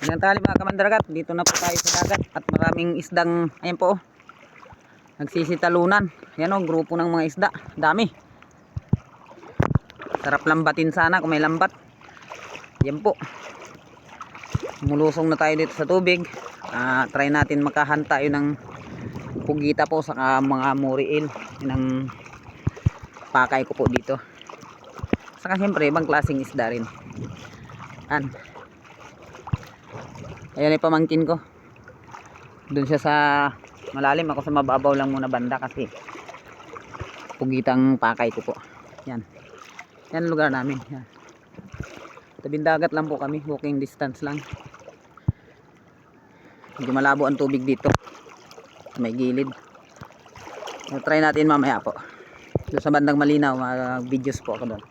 Magandang tanghali mga kamandragat. Dito na po tayo sa dagat at maraming isdang, ayan po, nagsisitalunan. Ayan o, grupo ng mga isda, dami. Sarap lambatin sana kung may lambat. Ayan po, mulusong na tayo dito sa tubig. Try natin makahanta yun ng pugita po sa mga muriil. Yun ang pakay ko po dito. Saka siyempre ibang klaseng isda rin. Ayan ay pamangkin ko. Doon siya sa malalim, ako sa mababaw lang muna banda kasi pugitang pakay ko po. Yan. Yan ang lugar namin. Yan. Tabing dagat lang po kami, walking distance lang. Medyo malabo ang tubig dito. May gilid. Try natin mamaya po. Doon sa bandang malinaw, mag-videos po ako doon.